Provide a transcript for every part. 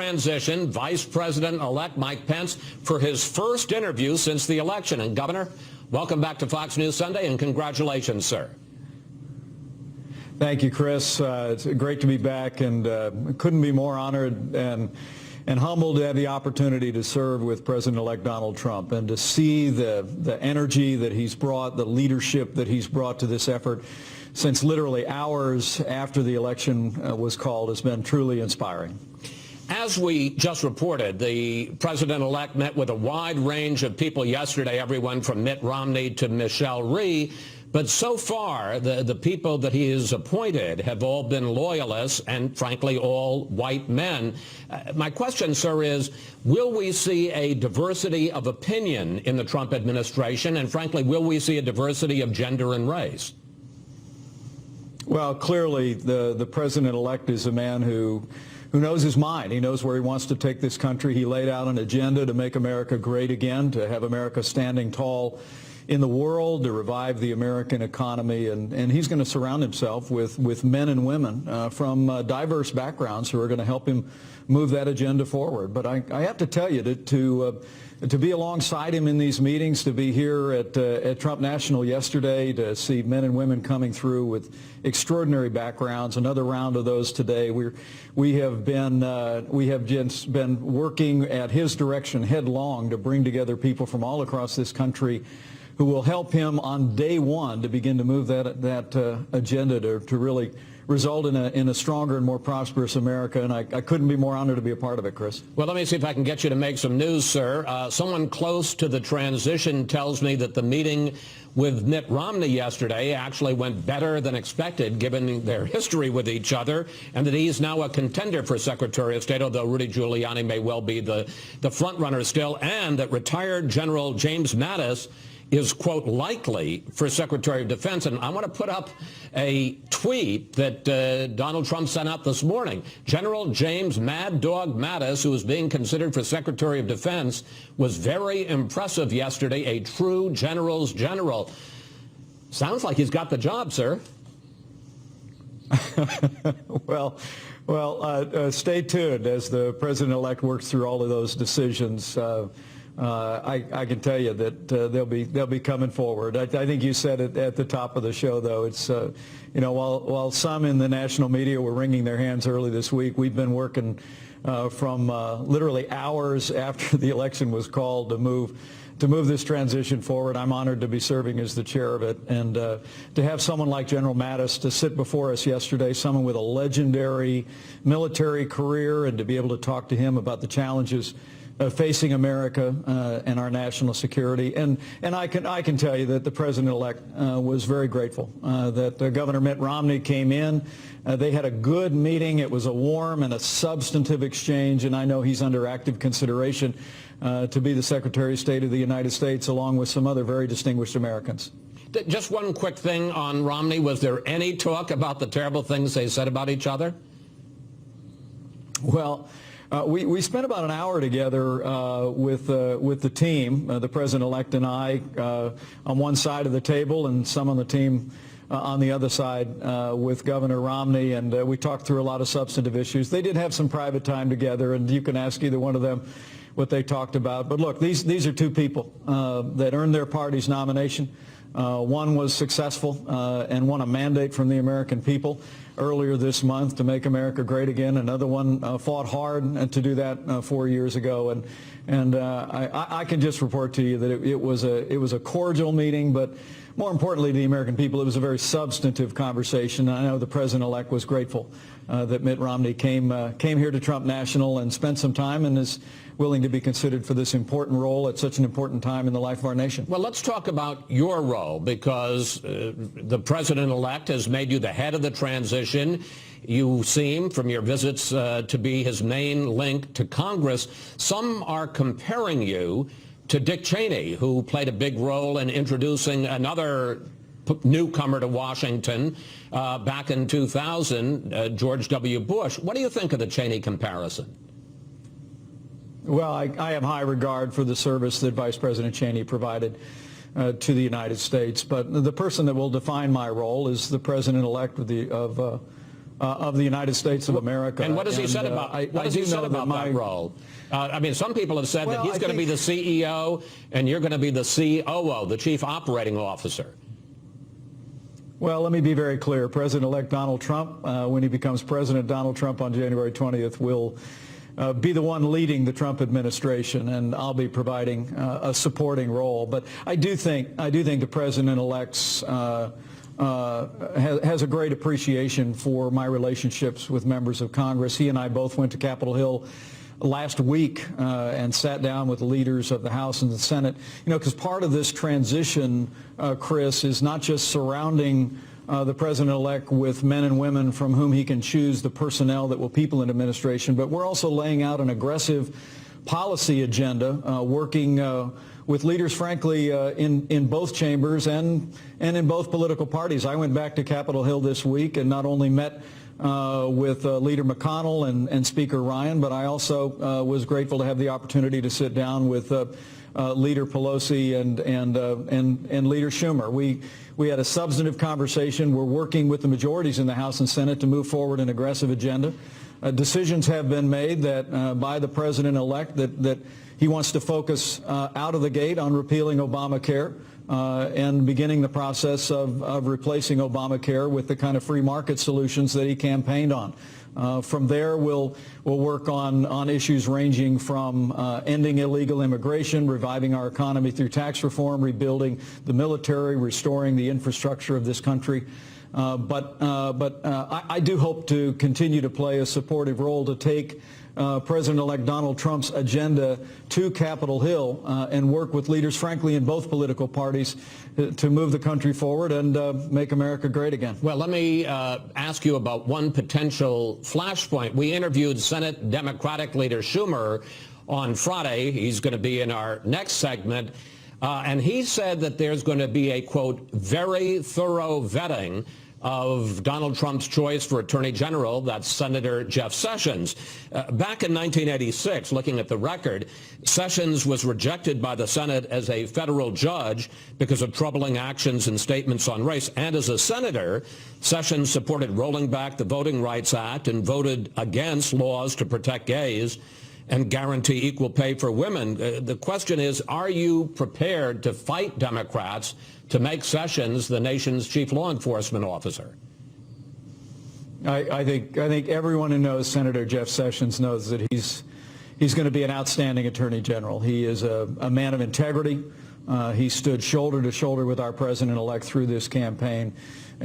Transition, Vice President-elect Mike Pence for his first interview since the election. And Governor, welcome back to Fox News Sunday, and congratulations, sir. Thank you, Chris. It's great to be back, and couldn't be more honored and humbled to have the opportunity to serve with President-elect Donald Trump and to see the energy that he's brought, the leadership that he's brought to this effort since literally hours after the election was called has been truly inspiring. As we just reported, the president-elect met with a wide range of people yesterday, everyone from Mitt Romney to Michelle Rhee. But so far, the people that he has appointed have all been loyalists and, frankly, all white men. My question, sir, is, will we see a diversity of opinion in the Trump administration? And, frankly, will we see a diversity of gender and race? Well, clearly, the president-elect is a man who knows his mind. He knows where he wants to take this country. He laid out an agenda to make America great again, to have America standing tall in the world, to revive the American economy. And he's going to surround himself with men and women from diverse backgrounds who are going to help him move that agenda forward. But I have to tell you, to be alongside him in these meetings, to be here at Trump National yesterday, to see men and women coming through with extraordinary backgrounds, another round of those today. We have just been working at his direction headlong to bring together people from all across this country who will help him on day one to begin to move that agenda to really result in a stronger and more prosperous America, and I couldn't be more honored to be a part of it, Chris. Well, let me see if I can get you to make some news, sir. Someone close to the transition tells me that the meeting with Mitt Romney yesterday actually went better than expected, given their history with each other, and that he's now a contender for Secretary of State, although Rudy Giuliani may well be the front runner still, and that retired General James Mattis is, quote, likely for Secretary of Defense. And I want to put up a tweet that Donald Trump sent out this morning. General James Mad Dog Mattis, who is being considered for Secretary of Defense, was very impressive yesterday, a true general's general. Sounds like he's got the job, sir. Well, stay tuned as the president-elect works through all of those decisions. I can tell you that they'll be coming forward. I think you said it at the top of the show, though. It's while some in the national media were wringing their hands early this week, we've been working from literally hours after the election was called to move this transition forward. I'm honored to be serving as the chair of it, and to have someone like General Mattis to sit before us yesterday, someone with a legendary military career, and to be able to talk to him about the challenges facing America and our national security. And I can tell you that the president-elect was very grateful that Governor Mitt Romney came in. They had a good meeting. It was a warm and a substantive exchange, and I know he's under active consideration to be the Secretary of State of the United States, along with some other very distinguished Americans. Just one quick thing on Romney. Was there any talk about the terrible things they said about each other? Well, we spent about an hour together with the team, the president-elect and I, on one side of the table, and some on the team on the other side with Governor Romney, and we talked through a lot of substantive issues. They did have some private time together, and you can ask either one of them what they talked about. But look, these are two people that earned their party's nomination. One was successful and won a mandate from the American people earlier this month to make America great again. Another one fought hard to do that 4 years ago. And I can just report to you that it was a cordial meeting, but more importantly to the American people, it was a very substantive conversation. I know the president-elect was grateful that Mitt Romney came here to Trump National and spent some time and is willing to be considered for this important role at such an important time in the life of our nation. Well, let's talk about your role, because the president-elect has made you the head of the transition. You seem, from your visits, to be his main link to Congress. Some are comparing you to Dick Cheney, who played a big role in introducing another newcomer to Washington back in 2000, George W. Bush. What do you think of the Cheney comparison? Well, I have high regard for the service that Vice President Cheney provided to the United States, but the person that will define my role is the president-elect of the United States of America. And what has he said about that role? I mean, some people have said that he's going to be the CEO and you're going to be the COO, the Chief Operating Officer. Well, let me be very clear. President-elect Donald Trump, when he becomes president, Donald Trump on January 20th will be the one leading the Trump administration, and I'll be providing a supporting role. But I do think the president-elect's has a great appreciation for my relationships with members of Congress. He and I both went to Capitol Hill last week and sat down with the leaders of the House and the Senate. You know, because part of this transition, Chris, is not just surrounding the president-elect with men and women from whom he can choose the personnel that will people in administration, but we're also laying out an aggressive policy agenda, working with leaders, frankly, in both chambers and in both political parties. I went back to Capitol Hill this week and not only met with Leader McConnell and Speaker Ryan, but I also was grateful to have the opportunity to sit down with Leader Pelosi and Leader Schumer. We had a substantive conversation. We're working with the majorities in the House and Senate to move forward an aggressive agenda. Decisions have been made that by the president-elect that he wants to focus out of the gate on repealing Obamacare and beginning the process of replacing Obamacare with the kind of free market solutions that he campaigned on. From there, we'll work on issues ranging from ending illegal immigration, reviving our economy through tax reform, rebuilding the military, restoring the infrastructure of this country. But I do hope to continue to play a supportive role to take President-elect Donald Trump's agenda to Capitol Hill and work with leaders, frankly, in both political parties to move the country forward and make America great again. Well, let me ask you about one potential flashpoint. We interviewed Senate Democratic Leader Schumer on Friday. He's going to be in our next segment. And he said that there's going to be a, quote, very thorough vetting of Donald Trump's choice for Attorney General. That's Senator Jeff Sessions. Back in 1986, looking at the record, Sessions was rejected by the Senate as a federal judge because of troubling actions and statements on race. And as a senator, Sessions supported rolling back the Voting Rights Act and voted against laws to protect gays and guarantee equal pay for women. The question is, are you prepared to fight Democrats to make Sessions the nation's chief law enforcement officer? I think everyone who knows Senator Jeff Sessions knows that he's going to be an outstanding Attorney General. He is a man of integrity. He stood shoulder to shoulder with our president-elect through this campaign,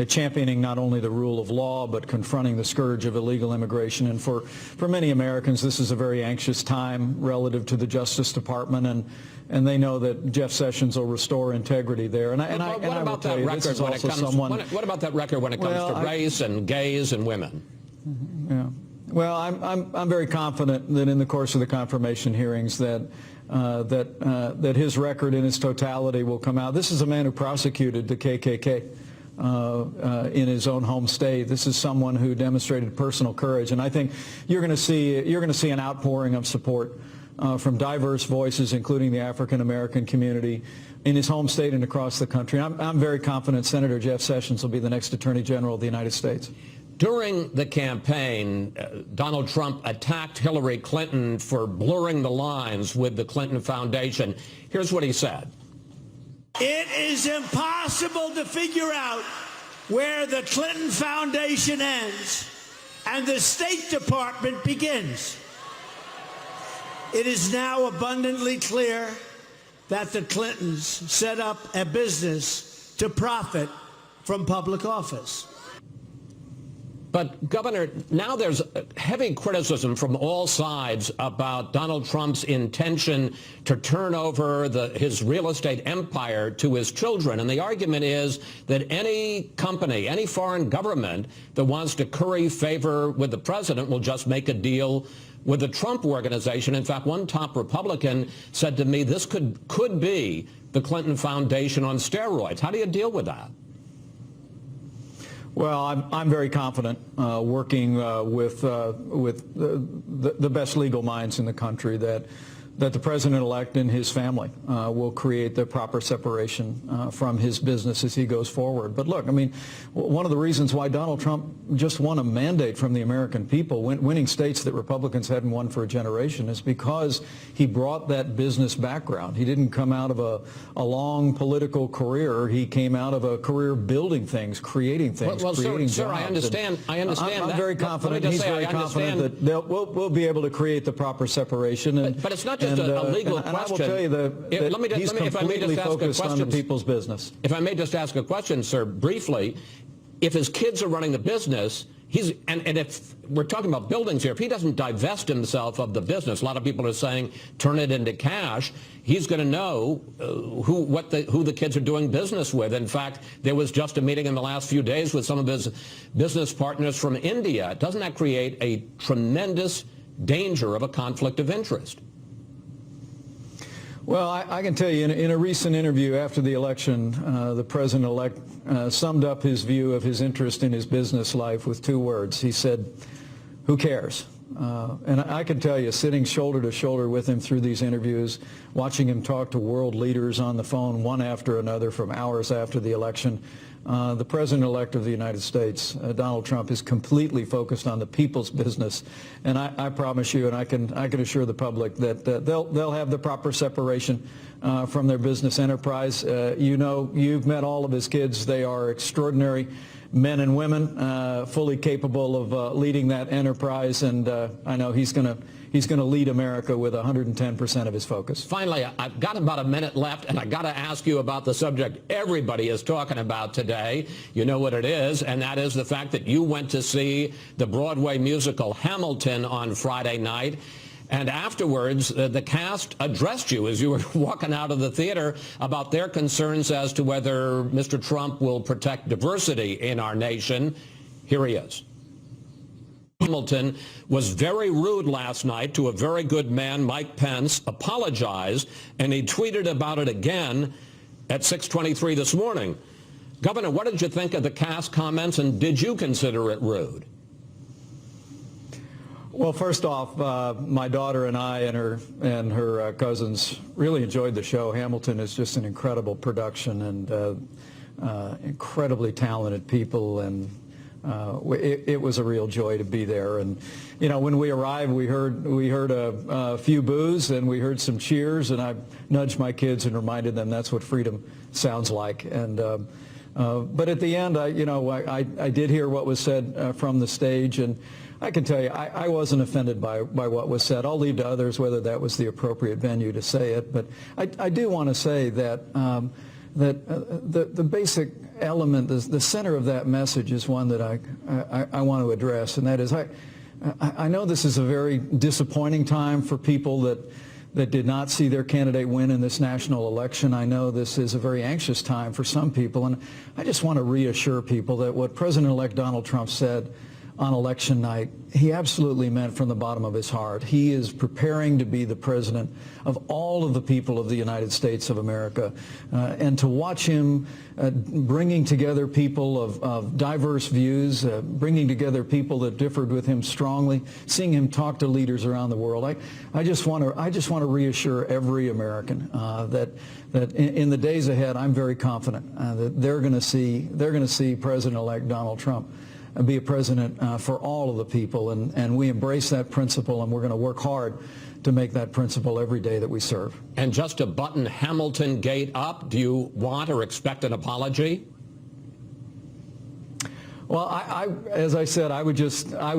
championing not only the rule of law, but confronting the scourge of illegal immigration. And for many Americans, this is a very anxious time relative to the Justice Department, and they know that Jeff Sessions will restore integrity there. What about that record when it comes to race and gays and women? Yeah. Well, I'm very confident that in the course of the confirmation hearings that his record in its totality will come out. This is a man who prosecuted the KKK in his own home state. This is someone who demonstrated personal courage, and I think you're going to see an outpouring of support from diverse voices, including the African American community in his home state and across the country. I'm very confident Senator Jeff Sessions will be the next Attorney General of the United States. During the campaign, Donald Trump attacked Hillary Clinton for blurring the lines with the Clinton Foundation. Here's what he said. It is impossible to figure out where the Clinton Foundation ends and the State Department begins. It is now abundantly clear that the Clintons set up a business to profit from public office. But, Governor, now there's heavy criticism from all sides about Donald Trump's intention to turn over his real estate empire to his children. And the argument is that any company, any foreign government that wants to curry favor with the president will just make a deal with the Trump organization. In fact, one top Republican said to me, this could be the Clinton Foundation on steroids. How do you deal with that? Well, I'm very confident working with the best legal minds in the country that that the president-elect and his family will create the proper separation from his business as he goes forward. But look, I mean, one of the reasons why Donald Trump just won a mandate from the American people, winning states that Republicans hadn't won for a generation, is because he brought that business background. He didn't come out of a long political career. He came out of a career building things, creating things, creating sir, jobs. I understand. I'm that. very confident. He's very confident that we'll be able to create the proper separation. But it's not just a legal question. And I will tell you that he's completely focused on the people's business. If I may just ask a question, sir, briefly, if his kids are running the business, and if we're talking about buildings here, if he doesn't divest himself of the business, a lot of people are saying turn it into cash, he's going to know who the kids are doing business with. In fact, there was just a meeting in the last few days with some of his business partners from India. Doesn't that create a tremendous danger of a conflict of interest? Well, I can tell you, in a recent interview after the election, the president-elect summed up his view of his interest in his business life with 2 words. He said, "Who cares?" And I can tell you, sitting shoulder to shoulder with him through these interviews, watching him talk to world leaders on the phone one after another from hours after the election, the president-elect of the United States, Donald Trump, is completely focused on the people's business. And I promise you, and I can assure the public that they'll have the proper separation from their business enterprise. You've met all of his kids. They are extraordinary men and women, fully capable of leading that enterprise. And I know he's going to lead America with 110% of his focus. Finally, I've got about a minute left, and I've got to ask you about the subject everybody is talking about today. You know what it is, and that is the fact that you went to see the Broadway musical Hamilton on Friday night. And afterwards, the cast addressed you as you were walking out of the theater about their concerns as to whether Mr. Trump will protect diversity in our nation. Here he is. Hamilton was very rude last night to a very good man, Mike Pence, apologized, and he tweeted about it again at 6:23 this morning. Governor, what did you think of the cast comments, and did you consider it rude? Well, first off, my daughter and I and her cousins really enjoyed the show. Hamilton is just an incredible production and incredibly talented people, and it was a real joy to be there. And when we arrived, we heard a few boos and we heard some cheers, and I nudged my kids and reminded them that's what freedom sounds like. And but at the end, I did hear what was said from the stage, and I can tell you, I wasn't offended by what was said. I'll leave to others whether that was the appropriate venue to say it. But I do want to say that the basic element, the center of that message is one that I want to address, and that is I know this is a very disappointing time for people that did not see their candidate win in this national election. I know this is a very anxious time for some people, and I just want to reassure people that what President-elect Donald Trump said on election night, he absolutely meant from the bottom of his heart. He is preparing to be the president of all of the people of the United States of America. And to watch him bringing together people of diverse views, bringing together people that differed with him strongly, seeing him talk to leaders around the world, I just want to reassure every American that in the days ahead, I'm very confident that they're going to see President-elect Donald Trump be a president for all of the people, and we embrace that principle, and we're going to work hard to make that principle every day that we serve. And just to button Hamilton Gate up, do you want or expect an apology? Well, as I said, I would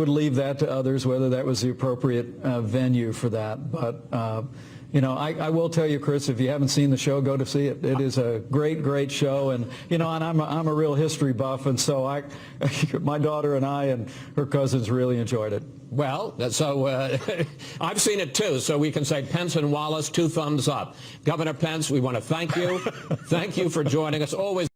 leave that to others, whether that was the appropriate venue for that. But I will tell you, Chris, if you haven't seen the show, go to see it. It is a great, great show, and and I'm a real history buff, and so my daughter and I and her cousins really enjoyed it. Well, so I've seen it too, so we can say Pence and Wallace, 2 thumbs up. Governor Pence, we want to thank you. Thank you for joining us. Always.